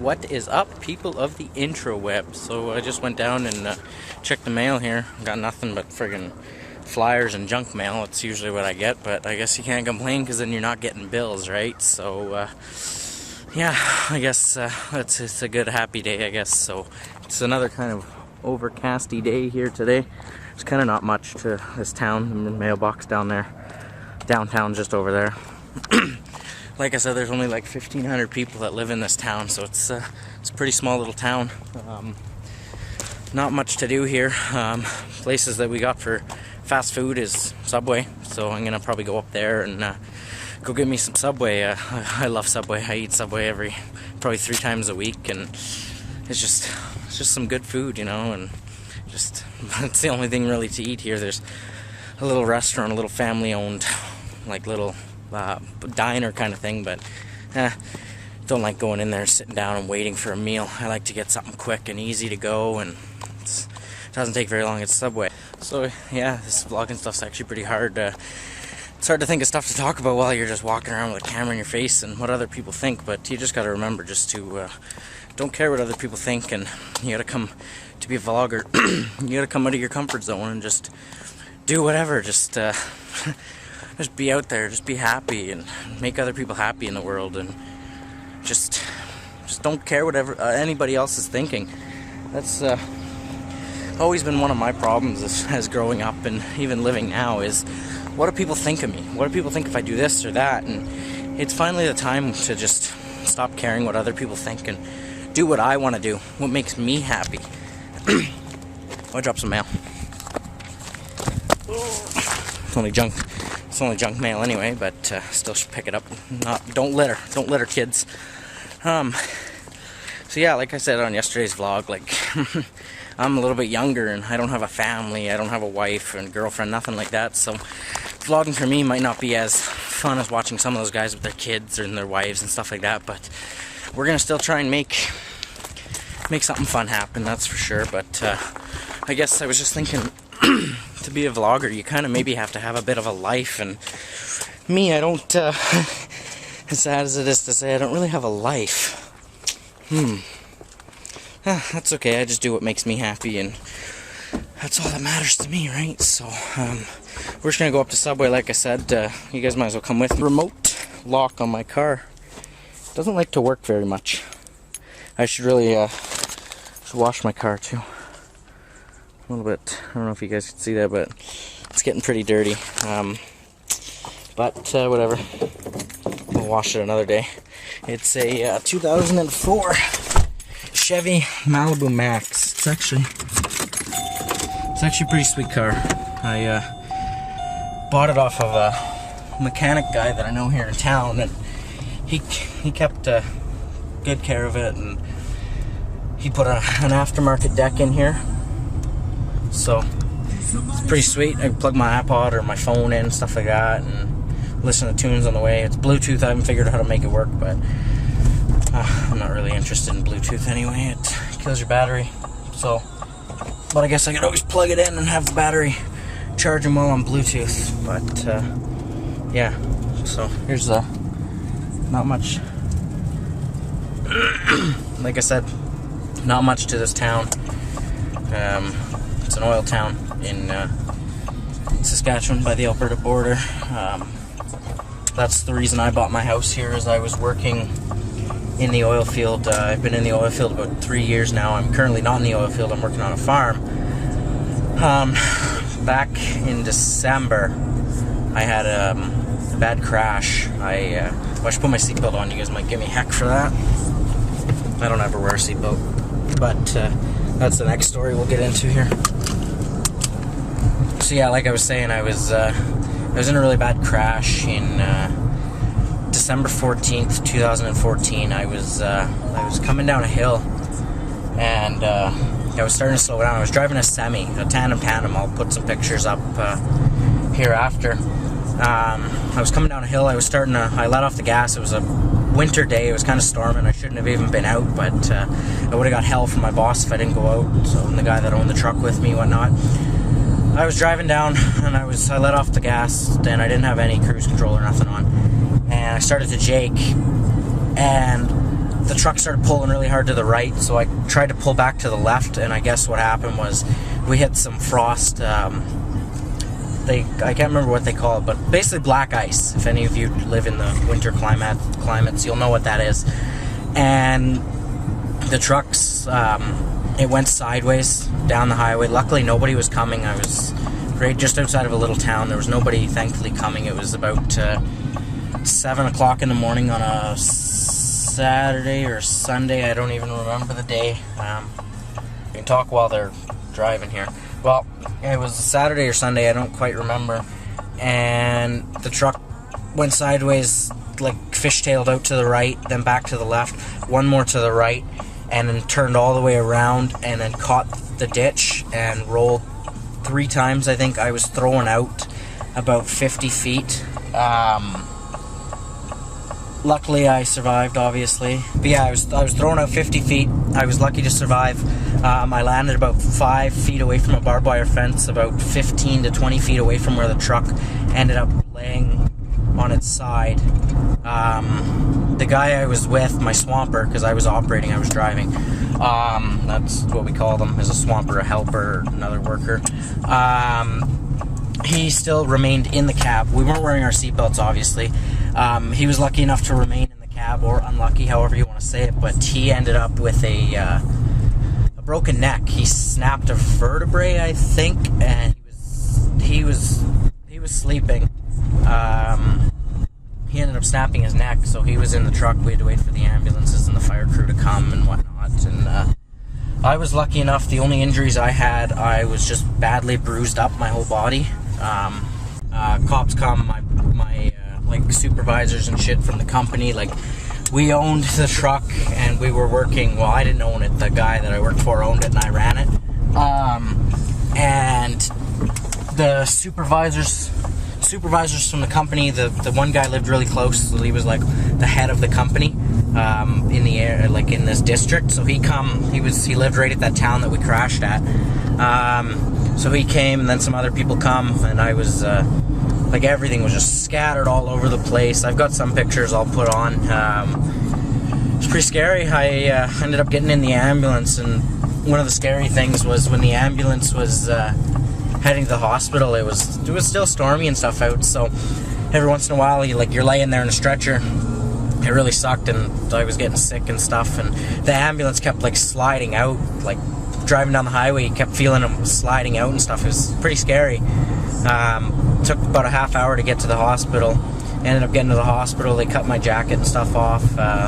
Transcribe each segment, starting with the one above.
What is up, people of the intraweb? So I just went down and checked the mail here. Got nothing but friggin' flyers and junk mail. It's usually what I get, but I guess you can't complain because then you're not getting bills, right? So yeah, I guess it's a good happy day, I guess. So it's another kind of overcasty day here today. There's kind of not much to this town. The mailbox down there, downtown just over there. Like I said, there's only like 1,500 people that live in this town, so it's a pretty small little town. Not much to do here. Places that we got for fast food is Subway, so I'm gonna probably go up there and go get me some Subway. I love Subway. I eat Subway probably 3 times a week, and it's just some good food, you know, and just it's the only thing really to eat here. There's a little restaurant, a little family-owned, like little diner kind of thing, but don't like going in there sitting down and waiting for a meal. I like to get something quick and easy to go, and it doesn't take very long at Subway. So yeah, this vlogging stuff's actually pretty hard. It's hard to think of stuff to talk about while you're just walking around with a camera in your face and what other people think, but you just gotta remember just to don't care what other people think, and you gotta come to be a vlogger. You gotta come out of your comfort zone and just do whatever. Just be out there, just be happy and make other people happy in the world, and just don't care whatever anybody else is thinking. That's always been one of my problems as growing up and even living now, is what do people think of me? What do people think if I do this or that? And it's finally the time to just stop caring what other people think and do what I want to do, what makes me happy. I'll drop some mail. It's only junk mail anyway, but still should pick it up. Don't litter, kids. So yeah, like I said on yesterday's vlog, like I'm a little bit younger and I don't have a family, I don't have a wife and girlfriend, nothing like that. So vlogging for me might not be as fun as watching some of those guys with their kids and their wives and stuff like that. But we're gonna still try and make something fun happen, that's for sure. But I guess I was just thinking, to be a vlogger, you kind of maybe have to have a bit of a life, and me, I don't, as sad as it is to say, I don't really have a life. That's okay, I just do what makes me happy, and that's all that matters to me, right? So, we're just gonna go up to Subway, like I said. You guys might as well come with me. Remote lock on my car doesn't like to work very much. I should really, should wash my car too. A little bit. I don't know if you guys can see that, but it's getting pretty dirty. But whatever. We'll wash it another day. It's a 2004 Chevy Malibu Max. It's actually a pretty sweet car. I bought it off of a mechanic guy that I know here in town, and he kept good care of it, and he put an aftermarket deck in here. So it's pretty sweet. I can plug my iPod or my phone in, stuff like that, and listen to tunes on the way. It's Bluetooth. I haven't figured out how to make it work, but I'm not really interested in Bluetooth anyway. It kills your battery. So, but I guess I could always plug it in and have the battery charging while on Bluetooth. But yeah. So here's not much. Like I said, not much to this town. It's an oil town in Saskatchewan by the Alberta border. That's the reason I bought my house here, is I was working in the oil field. I've been in the oil field about 3 years now. I'm currently not in the oil field, I'm working on a farm. Back in December, I had a bad crash. I should put my seatbelt on. You guys might give me heck for that. I don't ever wear a seatbelt, but that's the next story we'll get into here. So yeah, like I was saying, I was in a really bad crash in December 14th, 2014. I was coming down a hill, and I was starting to slow down. I was driving a semi, a tandem. I'll put some pictures up here after. I was coming down a hill. I let off the gas. It was a winter day. It was kind of storming. I shouldn't have even been out, but I would have got hell from my boss if I didn't go out. So, and the guy that owned the truck with me, whatnot. I was driving down, and I let off the gas, and I didn't have any cruise control or nothing on, and I started to jake, and the truck started pulling really hard to the right, so I tried to pull back to the left, and I guess what happened was we hit some frost. I can't remember what they call it, but basically black ice. If any of you live in the winter climates, you'll know what that is. And the trucks, it went sideways down the highway. Luckily, nobody was coming. I was right just outside of a little town. There was nobody, thankfully, coming. It was about 7 o'clock in the morning on a Saturday or Sunday. I don't even remember the day. You can talk while they're driving here. Well, it was a Saturday or Sunday, I don't quite remember, and the truck went sideways, like fishtailed out to the right, then back to the left, one more to the right, and then turned all the way around, and then caught the ditch and rolled 3 times. I think I was thrown out about 50 feet. Luckily, I survived, obviously. But yeah, I was thrown out 50 feet. I was lucky to survive. I landed about 5 feet away from a barbed wire fence, about 15 to 20 feet away from where the truck ended up laying on its side. The guy I was with, my swamper, because I was operating, I was driving. That's what we call them, as a swamper, a helper, another worker. He still remained in the cab. We weren't wearing our seatbelts, obviously. He was lucky enough to remain in the cab, or unlucky, however you want to say it, but he ended up with a broken neck. He snapped a vertebrae, I think, and he was sleeping. He ended up snapping his neck, so he was in the truck. We had to wait for the ambulances and the fire crew to come and whatnot, and I was lucky enough. The only injuries I had, I was just badly bruised up, my whole body. Cops come, my like supervisors and shit from the company, like, we owned the truck and we were working, well, I didn't own it, the guy that I worked for owned it and I ran it. And the supervisors from the company, the one guy lived really close, so he was like the head of the company in the air, like in this district. So he lived right at that town that we crashed at. So he came, and then some other people come, and I was like, everything was just scattered all over the place. I've got some pictures I'll put on. It was pretty scary. I ended up getting in the ambulance, and one of the scary things was when the ambulance was heading to the hospital, it was still stormy and stuff out, so every once in a while you're laying there in a stretcher. It really sucked, and I was getting sick and stuff, and the ambulance kept like sliding out, like driving down the highway, you kept feeling them sliding out and stuff. It was pretty scary. Took about a half hour to get to the hospital. Ended up getting to the hospital. They cut my jacket and stuff off.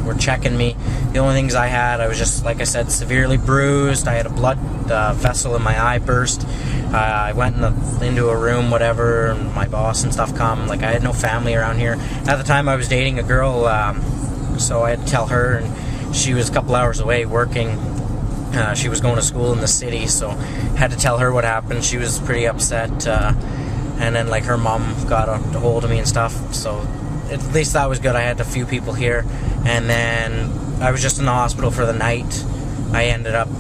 Were checking me. The only things I had, I was just, like I said, severely bruised. I had a blood vessel in my eye burst. I went into a room, whatever, and my boss and stuff come. Like, I had no family around here. At the time, I was dating a girl, so I had to tell her, and she was a couple hours away working. She was going to school in the city, so had to tell her what happened. She was pretty upset. And then, like, her mom got a hold of me and stuff, so at least that was good. I had a few people here, and then I was just in the hospital for the night. I ended up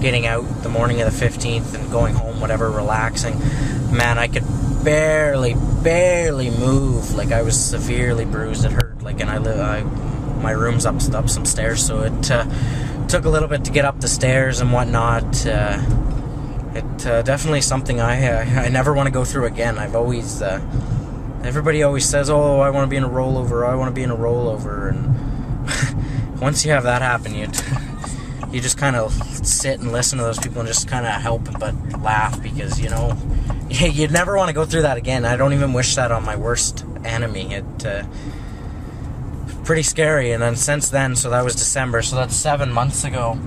getting out the morning of the 15th and going home, whatever, relaxing. Man, I could barely move. Like, I was severely bruised. It hurt. Like, and my room's up some stairs, so it took a little bit to get up the stairs and whatnot. Definitely something I never want to go through again. I've always, everybody always says, oh, I want to be in a rollover, I want to be in a rollover, and once you have that happen, you just kind of sit and listen to those people and just kind of help but laugh, because, you know, you'd never want to go through that again. I don't even wish that on my worst enemy. Pretty scary. And then since then, so that was December, so that's 7 months ago,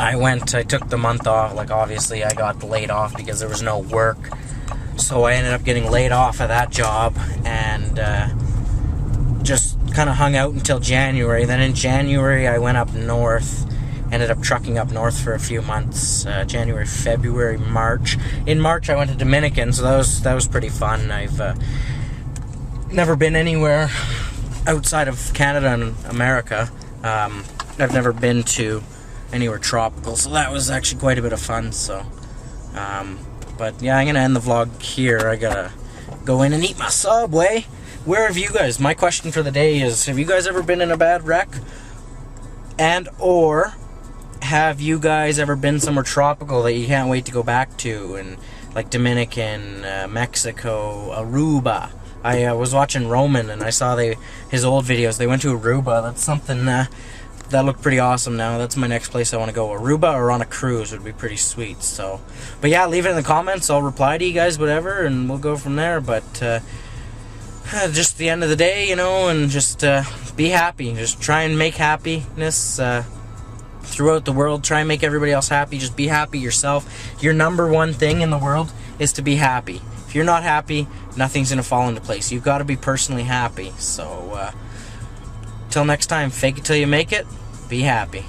I took the month off. Like, obviously I got laid off because there was no work, so I ended up getting laid off of that job, and just kind of hung out until January. Then in January I went up north, ended up trucking up north for a few months, January, February, March. In March I went to Dominican, so that was pretty fun. I've never been anywhere outside of Canada and America. I've never been to anywhere tropical, so that was actually quite a bit of fun. So but yeah, I'm gonna end the vlog here. I gotta go in and eat my Subway. where have you guys, my question for the day is, have you guys ever been in a bad wreck? And or have you guys ever been somewhere tropical that you can't wait to go back to, and like Dominican, Mexico, Aruba? I was watching Roman and I saw his old videos. They went to Aruba. That's something that looked pretty awesome. Now that's my next place I want to go. Aruba or on a cruise would be pretty sweet. So, but yeah, leave it in the comments. I'll reply to you guys, whatever, and we'll go from there. But just the end of the day, you know, and just be happy. Just try and make happiness throughout the world. Try and make everybody else happy. Just be happy yourself. Your number one thing in the world is to be happy. If you're not happy, nothing's going to fall into place. You've got to be personally happy. So, till next time, fake it till you make it. Be happy.